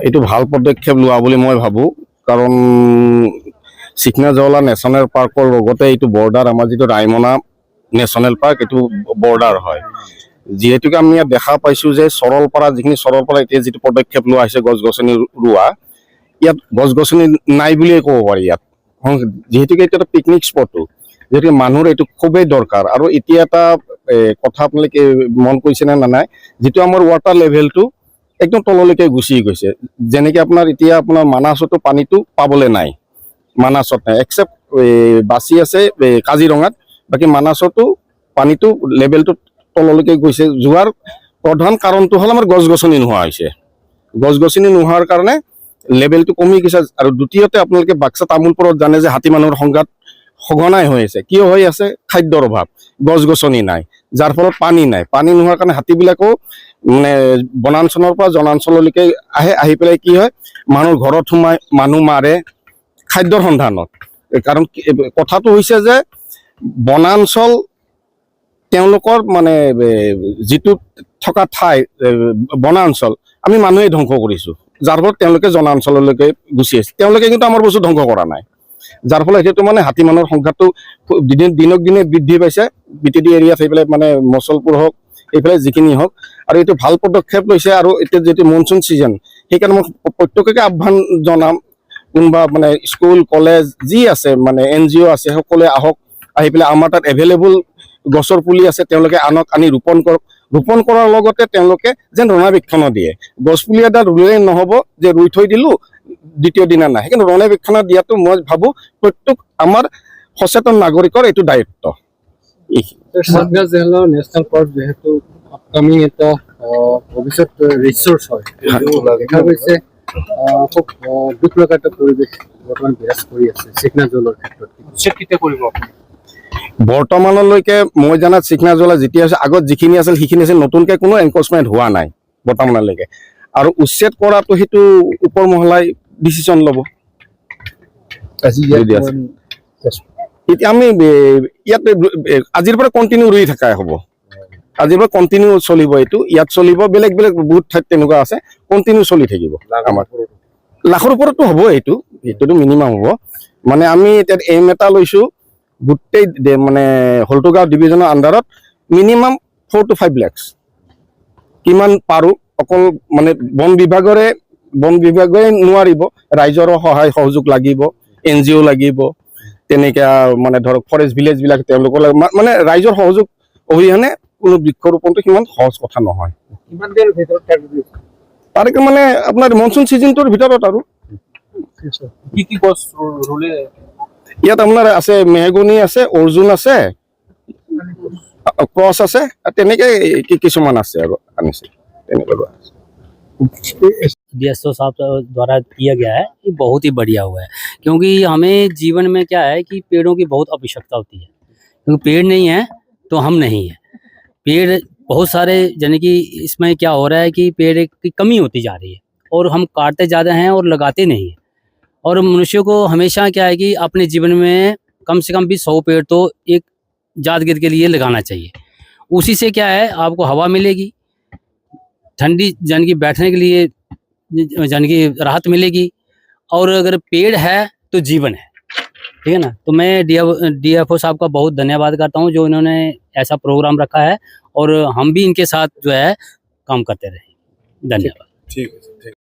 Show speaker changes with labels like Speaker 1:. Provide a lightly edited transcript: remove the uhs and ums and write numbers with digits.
Speaker 1: এইটো ভাল পদক্ষেপ লোৱা বুলি মই ভাবোঁ, কাৰণ চিকনাজলা নেশ্যনেল পাৰ্কৰ লগতে এইটো বৰ্ডাৰ, আমাৰ যিটো ৰায়মনা নেশ্যনেল পাৰ্ক এইটো বৰ্ডাৰ হয়। যিহেতুকে আমি ইয়াত দেখা পাইছোঁ যে সৰলপাৰা, যিখিনি সৰলপাৰা এতিয়া যিটো পদক্ষেপ লোৱা হৈছে গছ গছনি ৰোৱা, ইয়াত গছ গছনি নাই বুলিয়ে ক'ব পাৰি ইয়াত। যিহেতুকে এইটো এটা পিকনিক স্পটো, যিহেতু মানুহৰ এইটো খুবেই দৰকাৰ। আৰু এতিয়া এটা কথা আপোনালোকে মন কৰিছেনে নাই, যিটো আমাৰ ৱাটাৰ লেভেলটো একদম তললৈকে গুচি গৈছে। যেনেকৈ আপোনাৰ এতিয়া আপোনাৰ মানাছতো পানীটো পাবলৈ নাই, মানাছত নাই, একচেপ্ট বাচি আছে কাজিৰঙাত, বাকী মানাছতো পানীটো লেভেলটো তললৈকে গৈছে। যোৱাৰ প্ৰধান কাৰণটো হ'ল আমাৰ গছ গছনি নোহোৱা হৈছে। গছ গছনি নোহোৱাৰ কাৰণে লেভেলটো কমি গৈছে। আৰু দ্বিতীয়তে আপোনালোকে বাক্সা তামোলপুৰত জানে যে হাতী মানুহৰ সংঘাত সঘনাই হৈ আছে। কিয় হৈ আছে? খাদ্যৰ অভাৱ, গছ গছনি নাই, যাৰ ফলত পানী নাই। পানী নোহোৱাৰ কাৰণে হাতীবিলাকো মানে বনাঞ্চলৰ পৰা জনাঞ্চললৈকে আহে, আহি পেলাই কি হয়, মানুহৰ ঘৰত সোমাই মানুহ মাৰে খাদ্যৰ সন্ধানত। কাৰণ কথাটো হৈছে যে বনাঞ্চল তেওঁলোকৰ মানে যিটো থকা ঠাই বনাঞ্চল আমি মানুহে ধ্বংস কৰিছোঁ, যাৰ ফলত তেওঁলোকে জনাঞ্চললৈকে গুচি আহিছে। তেওঁলোকে কিন্তু আমাৰ বস্তু ধ্বংস কৰা নাই, যাৰ ফলত সেইটো মানে হাতী মানুহৰ সংখ্যাটো দিনক দিনে বৃদ্ধি পাইছে। বিটিডি এৰিয়াত সেইফালে মানে মচলপুৰ হওক, এইফালে যিখিনি হওক। আৰু এইটো ভাল পদক্ষেপ লৈছে। আৰু এতিয়া যিটো মনচুন ছিজন, সেইকাৰণে মই প্ৰত্যেককে আহ্বান জনাম, কোনোবা মানে স্কুল কলেজ যি আছে মানে NGO আছে, সকলোৱে আহক, আহি পেলাই আমাৰ তাত এভেইলেবল গছৰ পুলি আছে, তেওঁলোকে আনক আনি ৰোপণ কৰক। ৰোপণ কৰাৰ লগতে তেওঁলোকে যেন ৰক্ষণাবেক্ষণ দিয়ে। গছ পুলি এটা ৰুলেই নহ'ব যে ৰুই থৈ দিলোঁ দ্বিতীয় দিনা নাই। সেইকাৰণে ৰক্ষণাবেক্ষণ দিয়াটো মই ভাবোঁ প্ৰত্যেক আমাৰ সচেতন নাগৰিকৰ এইটো দায়িত্ব।
Speaker 2: নেশ্যনেল পাৰ্ক যেহেতু আপকামিং এটা ভৱিষ্যত ৰিচোৰ্চ হয়, দেখা গৈছে খুব দুখ লগা এটা পৰিৱেশ বৰ্তমান বিৰাজ কৰি আছে চিকনাজলৰ ক্ষেত্ৰত। কেতিয়া কৰিব আপুনি?
Speaker 1: বৰ্তমানলৈকে মই জানাত চিকনাজলা যেতিয়া আছে, আগত যিখিনি আছিল সেইখিনি আছিল, নতুনকৈ কোনো এনক্ৰচমেণ্ট হোৱা নাই বৰ্তমানলৈকে। আৰু উচ্ছেদ কৰাটো সেইটো ওপৰ মহলাই ডিচিশ্যন ল'ব। এতিয়া আমি ইয়াত আজিৰ পৰা কণ্টিনিউ ৰুই থকাই হ'ব, আজিৰ পৰা কণ্টিনিউ চলিব। এইটো ইয়াত চলিব, বেলেগ বেলেগ বহুত ঠাইত তেনেকুৱা আছে, কণ্টিনিউ চলি থাকিব। আমাৰ লাখৰ ওপৰতো হ'ব, এইটোতো মিনিমাম হ'ব। মানে আমি এতিয়া এইম এটা লৈছোঁ, গোটেই মানে হলটুগাঁও ডিভিজনৰ আণ্ডাৰত মিনিমাম 4 to 5 lakhs কিমান পাৰোঁ। অকল মানে বন বিভাগৰে নোৱাৰিব, ৰাইজৰো সহায় সহযোগ লাগিব, NGO লাগিব, তেনেকৈ মানে ধৰক ফৰেষ্ট ভিলেজবিলাক তেওঁলোকৰ মানে ৰাইজৰ সহযোগ অবিহনে কোনো বৃক্ষৰোপণটো সিমান সহজ কথা নহয়।
Speaker 2: কিমান দিনৰ ভিতৰত
Speaker 1: তাৰে মানে আপোনাৰ মনচুন ছিজনটোৰ ভিতৰত। আৰু
Speaker 2: কি কি গছ ৰুলে?
Speaker 1: ইয়াত আপোনাৰ আছে মেহগনি আছে, অৰ্জুন আছে, ক্ৰছ আছে, তেনেকৈ কিছুমান আছে আৰু আনিছে তেনেকুৱা।
Speaker 3: DSO साहब द्वारा किया गया है, ये बहुत ही बढ़िया हुआ है। क्योंकि हमें जीवन में क्या है कि पेड़ों की बहुत आवश्यकता होती है, क्योंकि पेड़ नहीं है तो हम नहीं है। पेड़ बहुत सारे, यानी कि इसमें क्या हो रहा है कि पेड़ की कमी होती जा रही है और हम काटते ज़्यादा हैं और लगाते नहीं हैं। और मनुष्य को हमेशा क्या है कि अपने जीवन में कम से कम भी 100 पेड़ तो एक यादगिरी के लिए लगाना चाहिए। उसी से क्या है, आपको हवा मिलेगी, ठंडी यानी कि बैठने के लिए यानी कि राहत मिलेगी। और अगर पेड़ है तो जीवन है, ठीक है ना। तो मैं DFO साहब का बहुत धन्यवाद करता हूँ, जो इन्होंने ऐसा प्रोग्राम रखा है और हम भी इनके साथ जो है काम करते रहे। धन्यवाद।
Speaker 1: ठीक है।